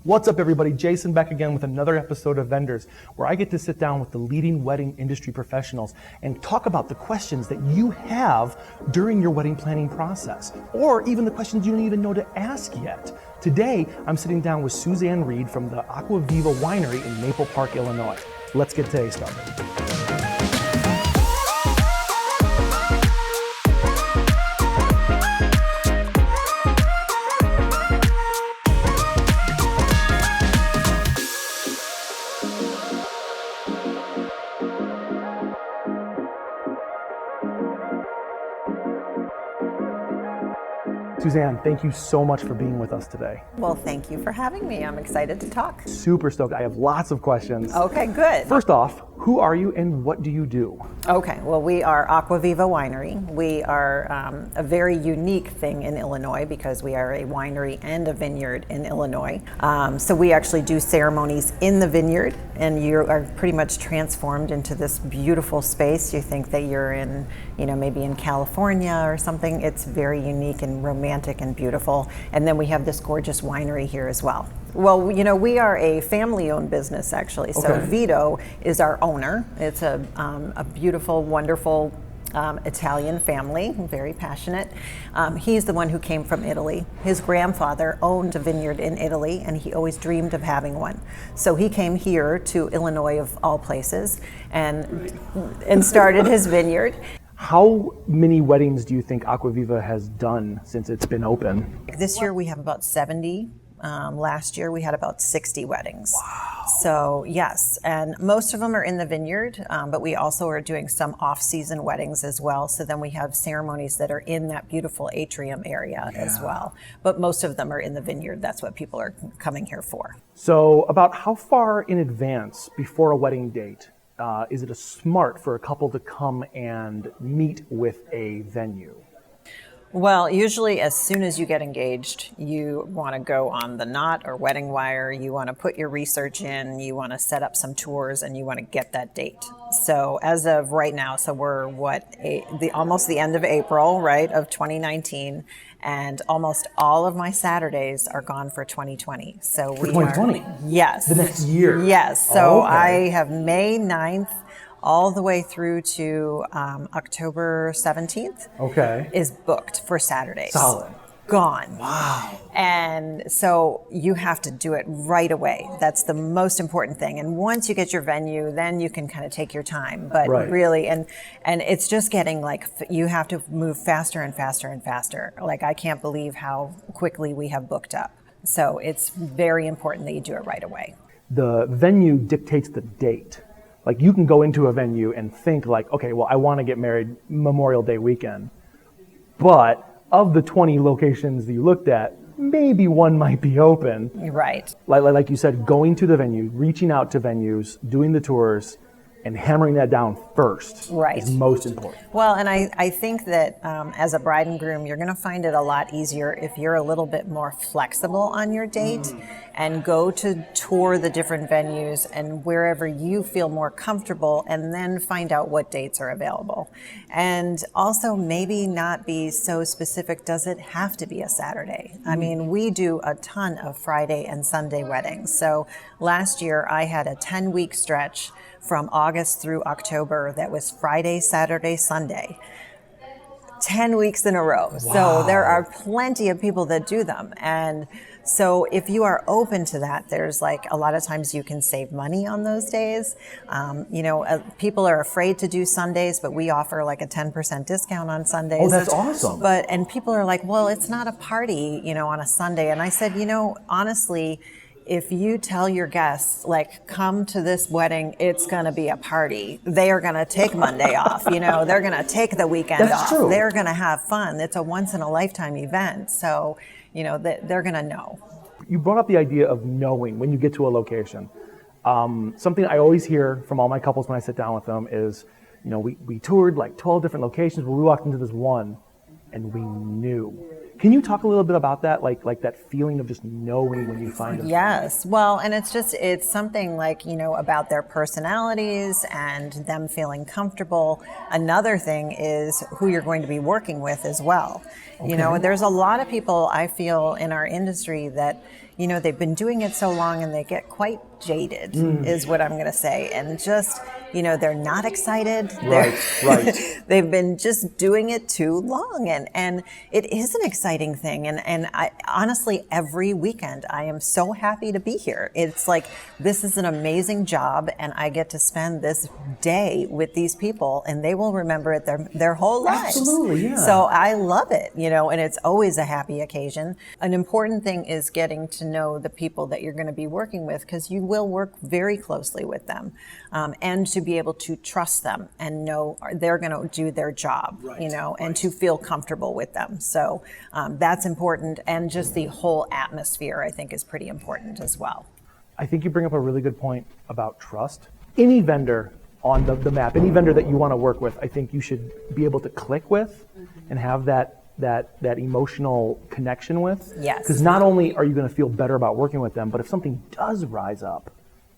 What's up, everybody? Jason back again with another episode of Vendors, where I get to sit down with the leading wedding industry professionals and talk about the questions that you have during your wedding planning process, or even the questions you don't even know to ask yet. Today, I'm sitting down with Suzanne Reed from the Acquaviva Winery in Maple Park, Illinois. Let's get today started. Suzanne, thank you so much for being with us today. Well, thank you for having me. I'm excited to talk. Super stoked. I have lots of questions. Okay, good. First off, who are you and what do you do? Okay, well, we are Acquaviva Winery. We are a very unique thing in Illinois because we are a winery and a vineyard in Illinois. So we actually do ceremonies in the vineyard, and you are pretty much transformed into this beautiful space. You think that you're in, maybe in California or something. It's very unique and romantic and beautiful. And then we have this gorgeous winery here as well. Well, we are a family-owned business, actually. So Okay. Vito is our owner. It's a beautiful, wonderful Italian family, very passionate. He's the one who came from Italy. His grandfather owned a vineyard in Italy, and he always dreamed of having one. So he came here to Illinois, of all places, and started his vineyard. How many weddings do you think Acquaviva has done since it's been open? This year we have about 70. Last year we had about 60 weddings. Wow. So yes, and most of them are in the vineyard, but we also are doing some off-season weddings as well. So then we have ceremonies that are in that beautiful atrium area as well. But most of them are in the vineyard. That's what people are coming here for. So about how far in advance before a wedding date is it smart for a couple to come and meet with a venue? Well, usually as soon as you get engaged, you want to go on the Knot or Wedding Wire, you want to put your research in, you want to set up some tours, and you want to get that date. So as of right now, so we're almost the end of April, right, of 2019, and almost all of my Saturdays are gone for 2020. So For 2020? Yes. The next year? Yes. So okay. I have May 9th all the way through to October 17th is booked for Saturdays. Solid. Gone. Wow. And so you have to do it right away. That's the most important thing. And once you get your venue, then you can kind of take your time. But really, and it's just getting you have to move faster and faster and faster. Like, I can't believe how quickly we have booked up. So it's very important that you do it right away. The venue dictates the date. Like, you can go into a venue and think okay, well, I want to get married Memorial Day weekend. But of the 20 locations that you looked at, maybe one might be open. Right. Like you said, going to the venue, reaching out to venues, doing the tours, and hammering that down first is most important. Well, and I think that as a bride and groom, you're going to find it a lot easier if you're a little bit more flexible on your date and go to tour the different venues and wherever you feel more comfortable, and then find out what dates are available. And also maybe not be so specific, does it have to be a Saturday? I mean, we do a ton of Friday and Sunday weddings. So last year I had a 10-week stretch from August through October that was Friday, Saturday, Sunday. 10 weeks in a row. Wow. So there are plenty of people that do them. And so if you are open to that, there's a lot of times you can save money on those days. People are afraid to do Sundays, but we offer a 10% discount on Sundays. Oh, that's awesome. And people are like, well, it's not a party, on a Sunday. And I said, honestly, if you tell your guests, come to this wedding, it's going to be a party. They are going to take Monday off. They're going to take the weekend off. True. They're going to have fun. It's a once in a lifetime event. So, they're going to know. You brought up the idea of knowing when you get to a location. Something I always hear from all my couples when I sit down with them is, we toured 12 different locations, but we walked into this one and we knew. Can you talk a little bit about that, like that feeling of just knowing when you find them? Yes. Well, and it's something about their personalities and them feeling comfortable. Another thing is who you're going to be working with as well. Okay. There's a lot of people I feel in our industry that, they've been doing it so long and they get quite jaded, is what I'm going to say. And just, they're not excited. Right. They've been just doing it too long. And it is an exciting thing. And I honestly, every weekend, I am so happy to be here. It's like, this is an amazing job, and I get to spend this day with these people, and they will remember it their whole lives. Absolutely, yeah. So I love it, and it's always a happy occasion. An important thing is getting to know the people that you're going to be working with, because you will work very closely with them, and to be able to trust them and know they're going to do their job, and to feel comfortable with them. So that's important, and just the whole atmosphere, I think, is pretty important as well. I think you bring up a really good point about trust. Any vendor on the map, any vendor that you want to work with, I think you should be able to click with and have that emotional connection with. Yes. Because not only are you going to feel better about working with them, but if something does rise up,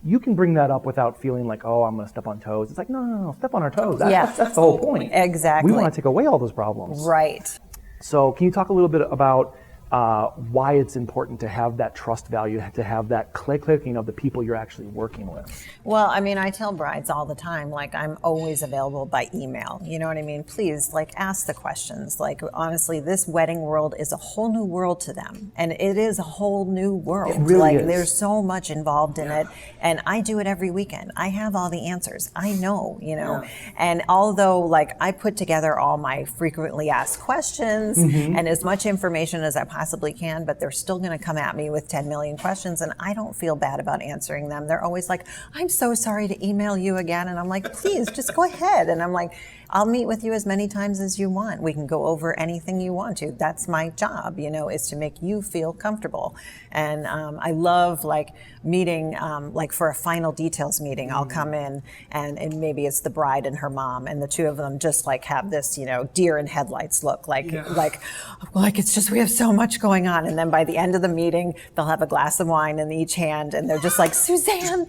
you can bring that up without feeling like, oh, I'm going to step on toes. It's like, no, step on our toes. That's the whole point. Exactly. We want to take away all those problems. Right. So can you talk a little bit about why it's important to have that trust value, to have that clicking of the people you're actually working with? Well, I mean, I tell brides all the time, like, I'm always available by email. You know what I mean? Please, like, ask the questions. Like, honestly, this wedding world is a whole new world to them. And it is a whole new world. It really is. There's so much involved in it. And I do it every weekend. I have all the answers. I know, And although, like, I put together all my frequently asked questions and as much information as I possibly can, but they're still going to come at me with 10 million questions, and I don't feel bad about answering them. They're always like, I'm so sorry to email you again. And I'm like, please, just go ahead. And I'm like, I'll meet with you as many times as you want. We can go over anything you want to. That's my job, is to make you feel comfortable. And I love, like, meeting, like, for a final details meeting, I'll come in and maybe it's the bride and her mom, and the two of them just, like, have this, deer in headlights look, like it's just, we have so much going on. And then by the end of the meeting, they'll have a glass of wine in each hand, and they're just like, Suzanne,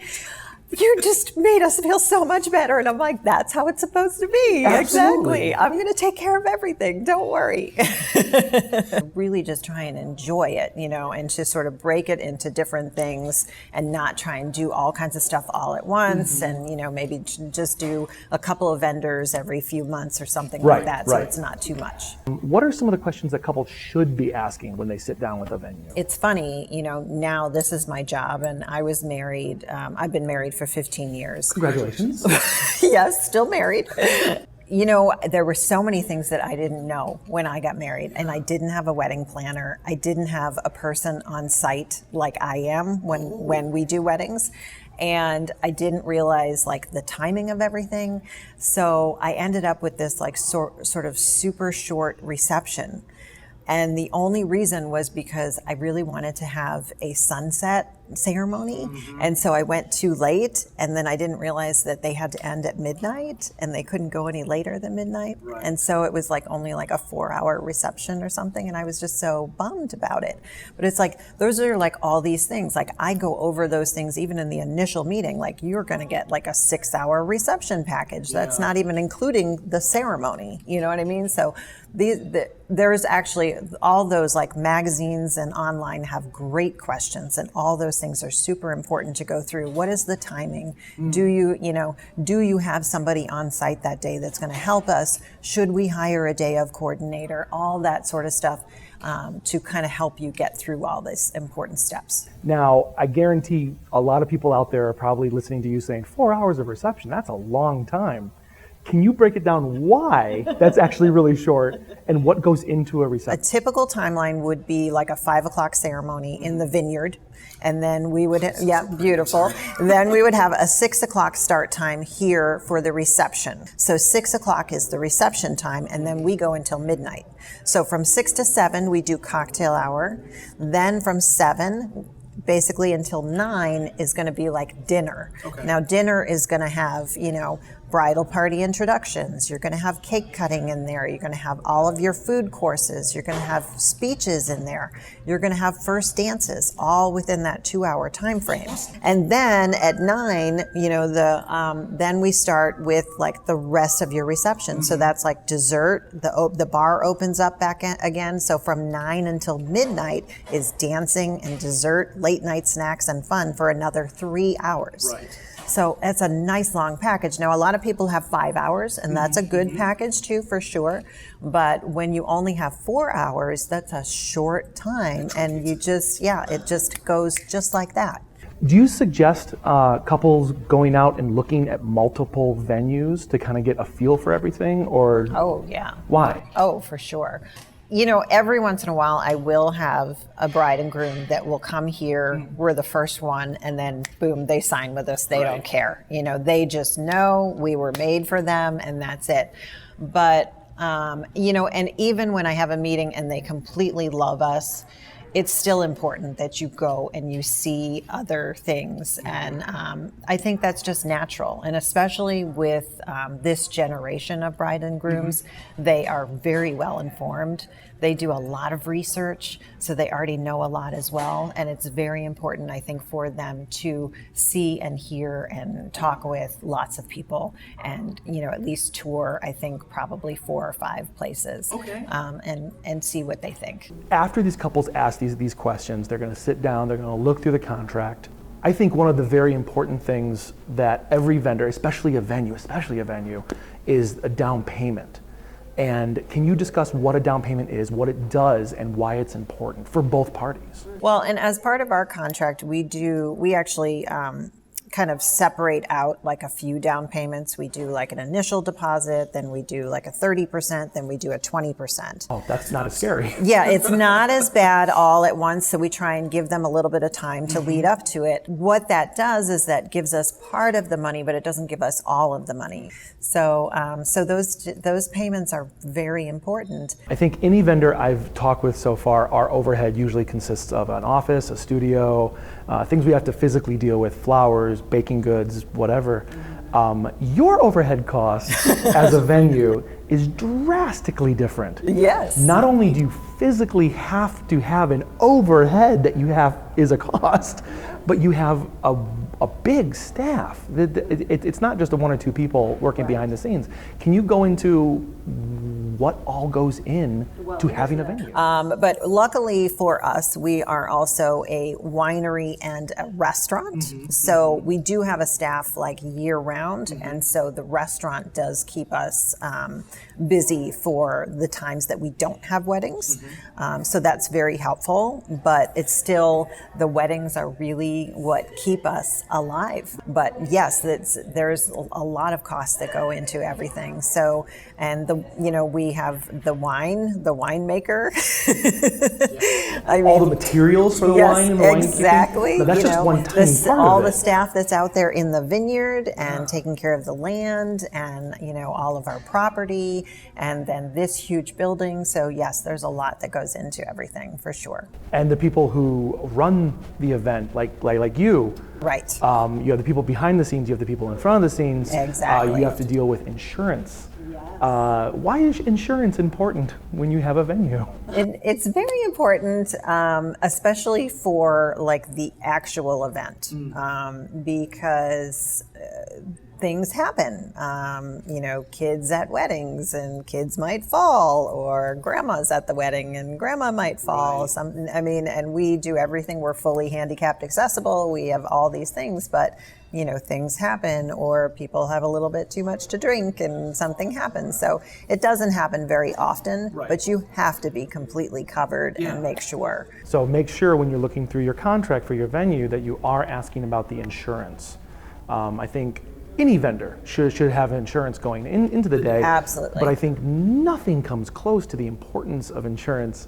you just made us feel so much better. And I'm like, that's how it's supposed to be. Absolutely. Exactly. I'm going to take care of everything. Don't worry. Really just try and enjoy it, and to sort of break it into different things and not try and do all kinds of stuff all at once. And, maybe just do a couple of vendors every few months or something like that. So it's not too much. What are some of the questions that couples should be asking when they sit down with a venue? It's funny, now this is my job, and I was married. I've been married for 15 years. Congratulations. Yes, still married. There were so many things that I didn't know when I got married, and I didn't have a wedding planner. I didn't have a person on site like I am when we do weddings. And I didn't realize, like, the timing of everything. So I ended up with this, like, sort of super short reception. And the only reason was because I really wanted to have a sunset ceremony. And so I went too late, and then I didn't realize that they had to end at midnight, and they couldn't go any later than midnight. And so it was, like, only like a 4-hour reception or something, and I was just so bummed about it. But it's like, those are, like, all these things. Like, I go over those things even in the initial meeting. Like, you're going to get, like, a 6-hour reception package. That's not even including the ceremony. You know what I mean? So there's actually all those, like, magazines and online have great questions, and all those things are super important to go through. What is the timing? Do you have somebody on site that day that's going to help us? Should we hire a day of coordinator? All that sort of stuff to kind of help you get through all these important steps. Now, I guarantee a lot of people out there are probably listening to you saying 4 hours of reception, that's a long time. Can you break it down why that's actually really short and what goes into a reception? A typical timeline would be like a 5 o'clock ceremony in the vineyard. And then we would, beautiful. Then we would have a 6 o'clock start time here for the reception. So 6 o'clock is the reception time, and then we go until midnight. So from 6 to 7, we do cocktail hour. Then from 7, basically until 9 is going to be like dinner. Okay. Now dinner is going to have, bridal party introductions, you're going to have cake cutting in there, you're going to have all of your food courses, you're going to have speeches in there, you're going to have first dances, all within that 2-hour time frame. And then at 9, then we start with like the rest of your reception. So that's like dessert. The bar opens up back again. So from 9 until midnight is dancing and dessert, late night snacks and fun for another 3 hours. Right. So it's a nice long package. Now, a lot of people have 5 hours, and that's a good package too, for sure. But when you only have 4 hours, that's a short time. And it just goes just like that. Do you suggest couples going out and looking at multiple venues to kind of get a feel for everything, or? Oh, yeah. Why? Oh, for sure. Every once in a while, I will have a bride and groom that will come here. We're the first one, and then boom, they sign with us. They don't care. They just know we were made for them, and that's it. But, and even when I have a meeting and they completely love us, it's still important that you go and you see other things. And I think that's just natural. And especially with this generation of bride and grooms, they are very well informed. They do a lot of research, so they already know a lot as well. And it's very important, I think, for them to see and hear and talk with lots of people and, at least tour, I think, probably 4 or 5 places. Okay. And see what they think. After these couples ask these questions, they're going to sit down, they're going to look through the contract. I think one of the very important things that every vendor, especially a venue, is a down payment. And can you discuss what a down payment is, what it does, and why it's important for both parties? Well, and as part of our contract, we actually kind of separate out like a few down payments. We do like an initial deposit, then we do like a 30%, then we do a 20%. Oh, that's not as scary. Yeah, it's not as bad all at once, so we try and give them a little bit of time to lead up to it. What that does is that gives us part of the money, but it doesn't give us all of the money. So those payments are very important. I think any vendor I've talked with so far, our overhead usually consists of an office, a studio, things we have to physically deal with, flowers, baking goods, whatever. Your overhead costs as a venue is drastically different. Yes. Not only do you physically have to have an overhead that you have is a cost, but you have a big staff. It's not just 1 or 2 people working behind the scenes. Can you go into what all goes in to having a venue? But luckily for us, we are also a winery and a restaurant. So we do have a staff like year round. And so the restaurant does keep us busy for the times that we don't have weddings. So that's very helpful, but it's still, the weddings are really what keep us alive. But yes, there's a lot of costs that go into everything. So, and we have the winemaker. I mean, all the materials for the wine and the exactly. But that's just one tiny part all of it. the staff that's out there in the vineyard and taking care of the land and all of our property, and then this huge building. So yes, there's a lot that goes into everything for sure. And the people who run the event, like you, right? You have the people behind the scenes, you have the people in front of the scenes. Exactly. You have to deal with insurance. Why is insurance important when you have a venue? It's very important, especially for like the actual event, because things happen. Kids at weddings, and kids might fall, or grandma's at the wedding and grandma might fall. Right. And we do everything. We're fully handicapped accessible. We have all these things, but things happen, or people have a little bit too much to drink and something happens. So it doesn't happen very often, but you have to be completely covered and make sure. So make sure when you're looking through your contract for your venue that you are asking about the insurance. I think any vendor should have insurance going into the day. Absolutely. But I think nothing comes close to the importance of insurance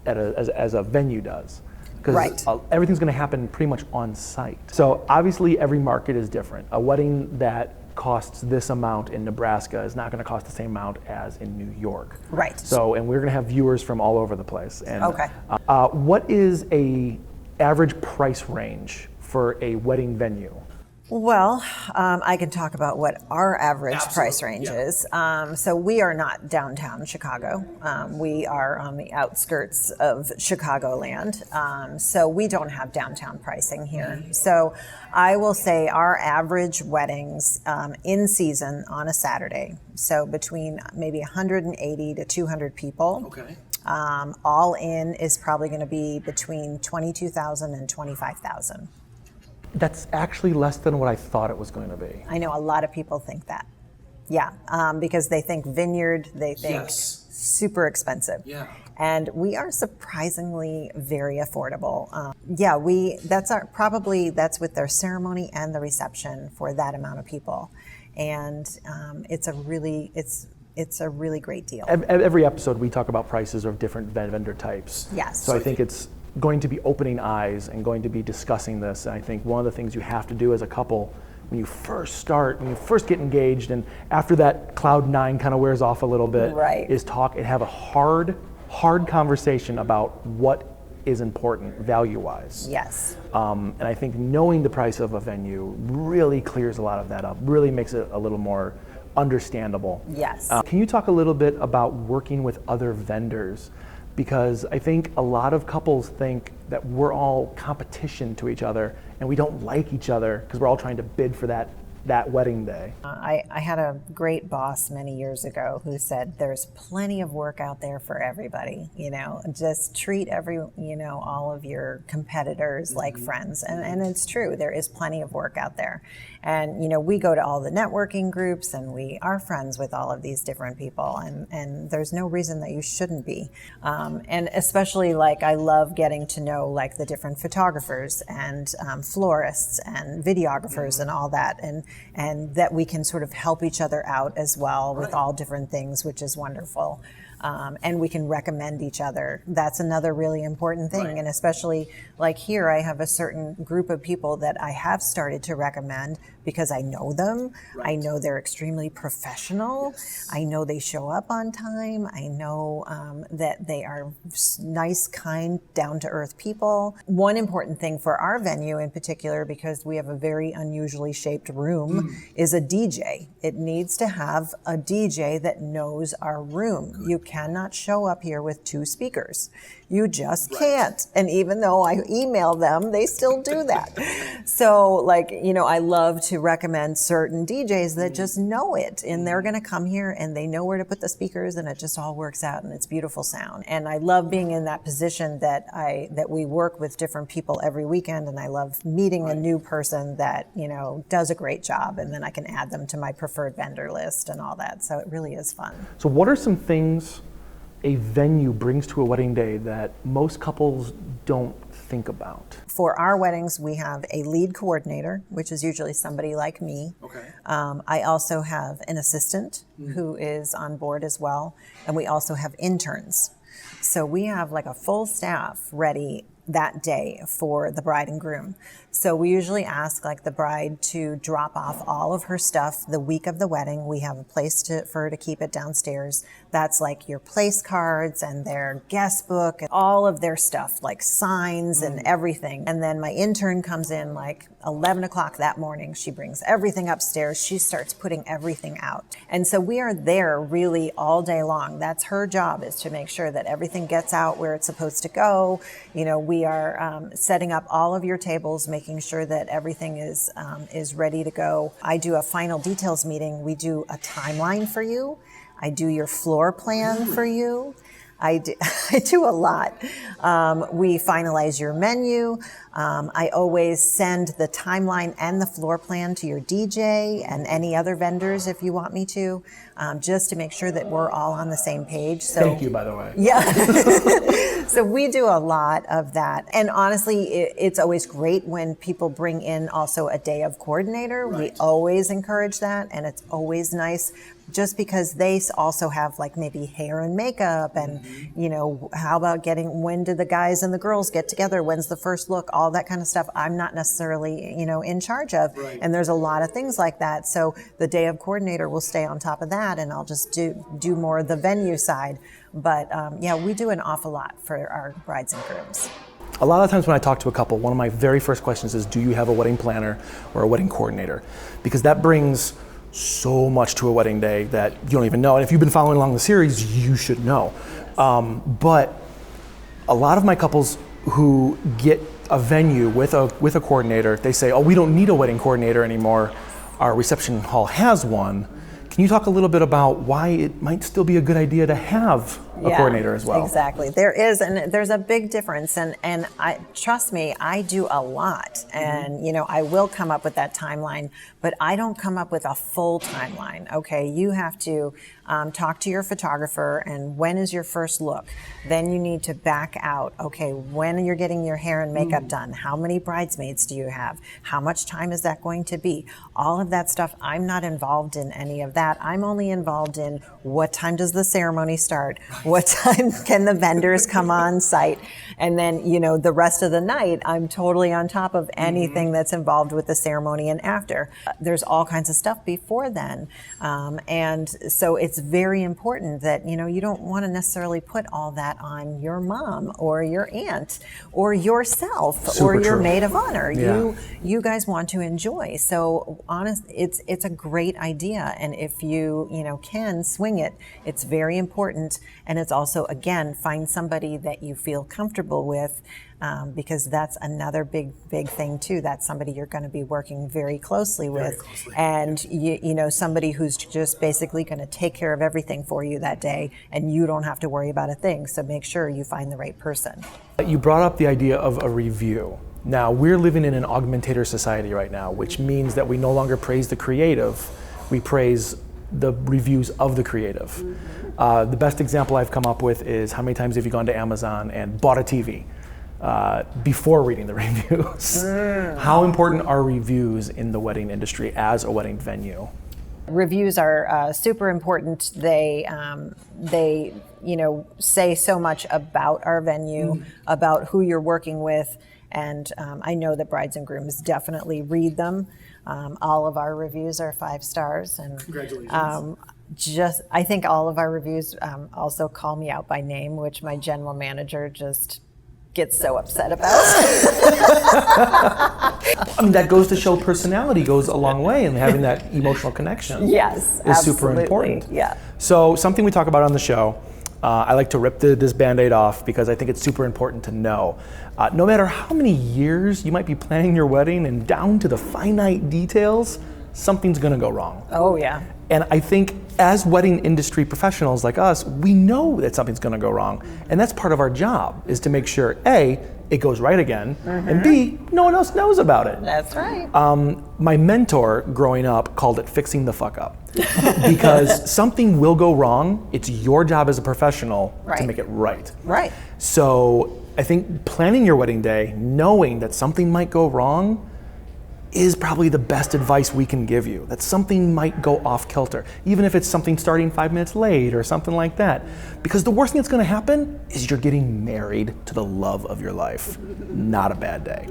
as a venue does. Because everything's going to happen pretty much on site. So obviously every market is different. A wedding that costs this amount in Nebraska is not going to cost the same amount as in New York. Right. So, and we're going to have viewers from all over the place. And, okay. What is a average price range for a wedding venue? Well, I can talk about what our average price range is. So we are not downtown Chicago. We are on the outskirts of Chicagoland. So we don't have downtown pricing here. So I will say our average weddings in season on a Saturday, so between maybe 180 to 200 people. Okay. All in is probably going to be between 22,000 and 25,000. That's actually less than what I thought it was going to be. I know a lot of people think that. Yeah, because they think vineyard, they think super expensive. Yeah. And we are surprisingly very affordable. That's with their ceremony and the reception for that amount of people. And it's a really great deal. Every episode we talk about prices of different vendor types. Yes. So I think it's going to be opening eyes and going to be discussing this. And I think one of the things you have to do as a couple when you first get engaged, and after that cloud nine kind of wears off a little bit, right, is talk and have a hard conversation about what is important value-wise. Yes. And I think knowing the price of a venue really clears a lot of that up, really makes it a little more understandable. Yes. Can you talk a little bit about working with other vendors? Because I think a lot of couples think that we're all competition to each other and we don't like each other because we're all trying to bid for that wedding day. I had a great boss many years ago who said there's plenty of work out there for everybody, just treat all of your competitors like friends. And it's true, there is plenty of work out there. And, we go to all the networking groups and we are friends with all of these different people, and there's no reason that you shouldn't be. And especially I love getting to know the different photographers and florists and videographers and all that. And that we can sort of help each other out as well with all different things, which is wonderful. And we can recommend each other. That's another really important thing. Right. And especially here, I have a certain group of people that I have started to recommend because I know them. Right. I know they're extremely professional. Yes. I know they show up on time. I know that they are nice, kind, down-to-earth people. One important thing for our venue in particular, because we have a very unusually shaped room, is a DJ. It needs to have a DJ that knows our room. Good. You cannot show up here with two speakers. You just can't. And even though I email them, they still do that. So I love to recommend certain DJs that just know it, and they're going to come here and they know where to put the speakers, and it just all works out, and it's beautiful sound. And I love being in that position that we work with different people every weekend, and I love meeting a new person that, does a great job, and then I can add them to my preferred vendor list and all that. So it really is fun. So what are some things a venue brings to a wedding day that most couples don't think about? For our weddings, we have a lead coordinator, which is usually somebody like me. Okay. I also have an assistant who is on board as well, and we also have interns. So we have a full staff ready that day for the bride and groom. So we usually ask the bride to drop off all of her stuff the week of the wedding. We have a place for her to keep it downstairs. That's your place cards and their guest book and all of their stuff, signs and everything. And then my intern comes in 11 o'clock that morning. She brings everything upstairs. She starts putting everything out. And so we are there really all day long. That's her job, is to make sure that everything gets out where it's supposed to go. We are setting up all of your tables, making sure that everything is ready to go. I do a final details meeting. We do a timeline for you. I do your floor plan for you. I do a lot. We finalize your menu. I always send the timeline and the floor plan to your DJ and any other vendors if you want me to, just to make sure that we're all on the same page. So, thank you, by the way. Yeah. So we do a lot of that. And honestly, it's always great when people bring in also a day of coordinator. Right. We always encourage that, and it's always nice just because they also have maybe hair and makeup and, how about when do the guys and the girls get together? When's the first look? All that kind of stuff I'm not necessarily, in charge of. Right. And there's a lot of things like that. So the day of coordinator will stay on top of that, and I'll just do more of the venue side. But we do an awful lot for our brides and grooms. A lot of times when I talk to a couple, one of my very first questions is, do you have a wedding planner or a wedding coordinator? Because that brings so much to a wedding day that you don't even know. And if you've been following along the series, you should know. But a lot of my couples who get a venue with a coordinator, they say, oh, we don't need a wedding coordinator anymore. Our reception hall has one. Can you talk a little bit about why it might still be a good idea to have a coordinator as well? Exactly. There is, and there's a big difference. And I trust me, I do a lot. And, I will come up with that timeline, but I don't come up with a full timeline. Okay, you have to talk to your photographer, and when is your first look? Then you need to back out. Okay, when you're getting your hair and makeup done, how many bridesmaids do you have? How much time is that going to be? All of that stuff, I'm not involved in any of that. I'm only involved in what time does the ceremony start? What time can the vendors come on site? And then, the rest of the night, I'm totally on top of anything that's involved with the ceremony and after. There's all kinds of stuff before then. And so it's very important that, you don't want to necessarily put all that on your mom or your aunt or yourself or your maid of honor. Yeah. You guys want to enjoy. So it's a great idea. And if you can swing it, it's very important. And it's also, again, find somebody that you feel comfortable with, because that's another big thing too. That's somebody you're going to be working very closely with, and somebody who's just basically going to take care of everything for you that day, and you don't have to worry about a thing. So make sure you find the right person. You brought up the idea of a review. Now, we're living in an augmentator society right now, which means that we no longer praise the creative, we praise the reviews of the creative. The best example I've come up with is, how many times have you gone to Amazon and bought a TV before reading the reviews? How important are reviews in the wedding industry as a wedding venue? Reviews are super important. They say so much about our venue, about who you're working with, and I know that brides and grooms definitely read them. All of our reviews are 5 stars, and congratulations. I think all of our reviews also call me out by name, which my general manager just gets so upset about. I mean, that goes to show personality goes a long way, and having that emotional connection is super important. Yeah. So something we talk about on the show, I like to rip this Band-Aid off because I think it's super important to know. No matter how many years you might be planning your wedding, and down to the finite details, something's gonna go wrong. Oh yeah. And I think as wedding industry professionals like us, we know that something's gonna go wrong. And that's part of our job, is to make sure, A, it goes right again, and B, no one else knows about it. That's right. My mentor growing up called it fixing the fuck up. Because something will go wrong, it's your job as a professional to make it right. Right. So I think planning your wedding day, knowing that something might go wrong, is probably the best advice we can give you. That something might go off kilter, even if it's something starting 5 minutes late or something like that. Because the worst thing that's gonna happen is you're getting married to the love of your life. Not a bad day.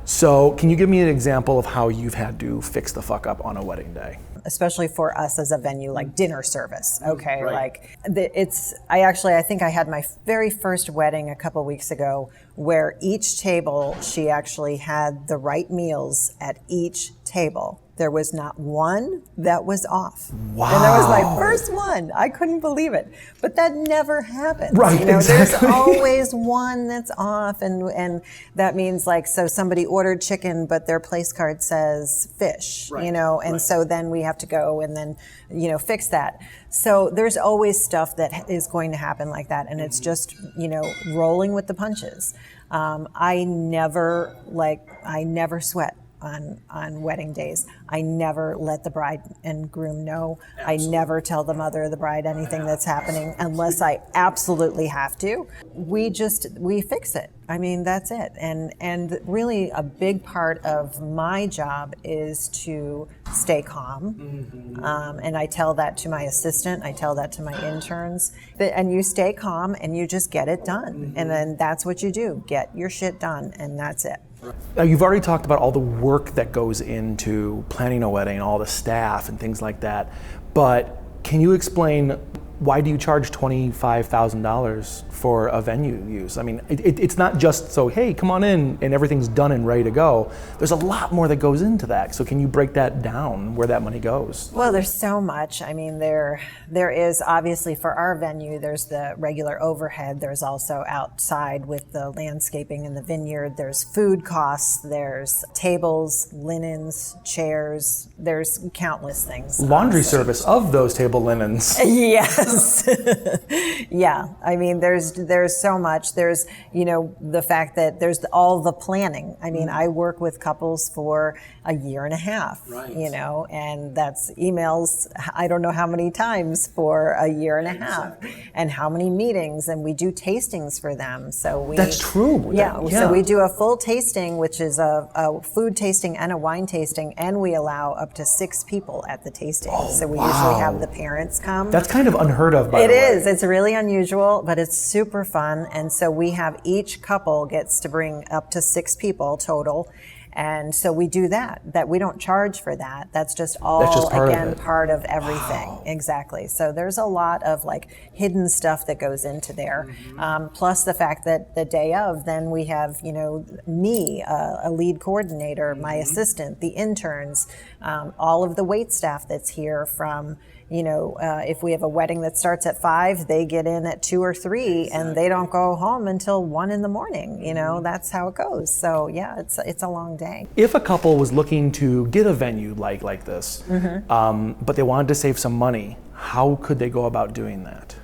So can you give me an example of how you've had to fix the fuck up on a wedding day? Especially for us as a venue, like dinner service, okay? Right. I think I had my very first wedding a couple weeks ago, where each table, she actually had the right meals at each table. There was not one that was off. Wow. And that was my first one. I couldn't believe it. But that never happens. Right, exactly. There's always one that's off, and that means, like, so somebody ordered chicken, but their place card says fish, and so then we have to go and then, fix that. So there's always stuff that is going to happen like that, and it's just, rolling with the punches. I never sweat on wedding days. I never let the bride and groom know. Absolutely. I never tell the mother of the bride anything that's happening unless I absolutely have to. We fix it. I mean, that's it. And really a big part of my job is to stay calm. And I tell that to my assistant, I tell that to my interns. And you stay calm and you just get it done. And then that's what you do. Get your shit done, and that's it. Now, you've already talked about all the work that goes into planning a wedding, all the staff and things like that, but can you explain, why do you charge $25,000 for a venue use? I mean, it's not just so, hey, come on in and everything's done and ready to go. There's a lot more that goes into that. So can you break that down, where that money goes? Well, there's so much. I mean, there is obviously for our venue, there's the regular overhead. There's also outside with the landscaping in the vineyard. There's food costs. There's tables, linens, chairs. There's countless things. Laundry service of those table linens. Yes. Yeah. I mean, there's so much. There's, the fact that there's all the planning. I mean, I work with couples for a year and a half, and that's emails, I don't know how many times for a year and a half, and how many meetings, and we do tastings for them. That's true. Yeah. So we do a full tasting, which is a food tasting and a wine tasting, and we allow up to 6 people at the tasting. So we usually have the parents come. That's kind of unheard of, by the way. It is. It's really unusual, but it's super fun. And so we have each couple gets to bring up to 6 people total. And so we do that we don't charge for that. That's just all, part of everything. Wow. Exactly. So there's a lot of hidden stuff that goes into there. Plus the fact that the day of, then we have, me, a lead coordinator, my assistant, the interns, all of the wait staff that's here from, if we have a wedding that starts at 5, they get in at 2 or 3, and they don't go home until 1 in the morning. That's how it goes. So yeah, it's a long day. If a couple was looking to get a venue like this, but they wanted to save some money, how could they go about doing that?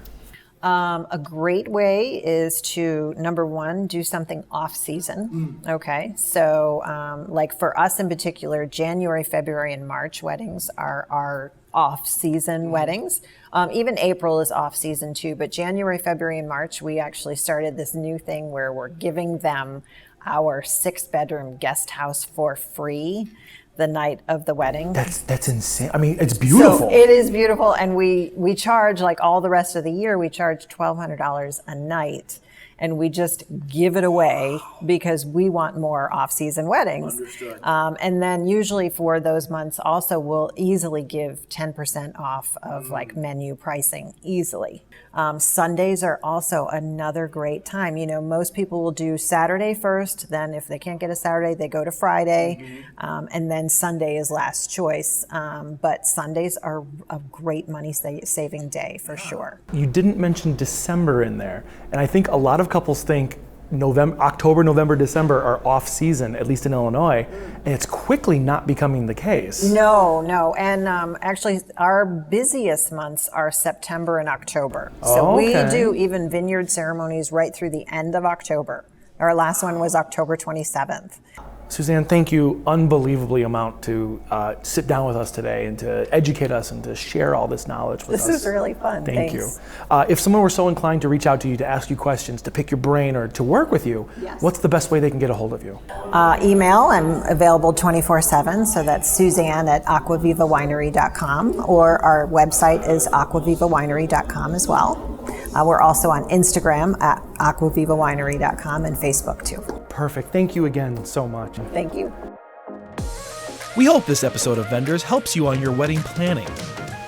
A great way is to, number one, do something off season. Okay. So, for us in particular, January, February, and March weddings are our off season weddings. Even April is off season too, but January, February, and March, we actually started this new thing where we're giving them our 6-bedroom guest house for free the night of the wedding. That's insane. I mean, it's beautiful. So it is beautiful, and we charge, like all the rest of the year, we charge $1,200 a night, and we just give it away because we want more off-season weddings. Understood. And then usually for those months also, we'll easily give 10% off of menu pricing, easily. Sundays are also another great time. Most people will do Saturday first, then if they can't get a Saturday, they go to Friday, and then Sunday is last choice. But Sundays are a great money-saving day for sure. You didn't mention December in there, and I think a lot of couples think October, November, December are off season, at least in Illinois, and it's quickly not becoming the case. No, and actually our busiest months are September and October. So we do even vineyard ceremonies right through the end of October. Our last one was October 27th. Suzanne, thank you unbelievably amount to sit down with us today and to educate us and to share all this knowledge with us. This is really fun. Thank Thanks. you. If someone were so inclined to reach out to you, to ask you questions, to pick your brain, or to work with you, what's the best way they can get a hold of you? Email. I'm available 24/7, so that's Suzanne at Acquavivawinery.com, or our website is Acquavivawinery.com as well. We're also on Instagram at Acquavivawinery.com and Facebook too. Perfect. Thank you again so much. Thank you. We hope this episode of Vendors helps you on your wedding planning.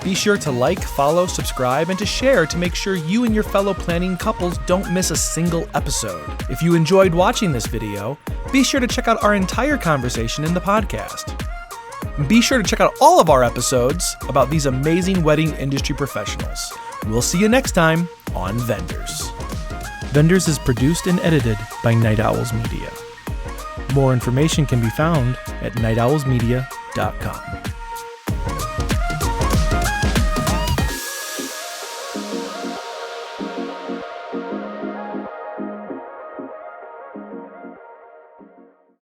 Be sure to like, follow, subscribe, and to share to make sure you and your fellow planning couples don't miss a single episode. If you enjoyed watching this video, be sure to check out our entire conversation in the podcast. Be sure to check out all of our episodes about these amazing wedding industry professionals. We'll see you next time on Vendors. Vendors is produced and edited by Night Owls Media. More information can be found at nightowlsmedia.com.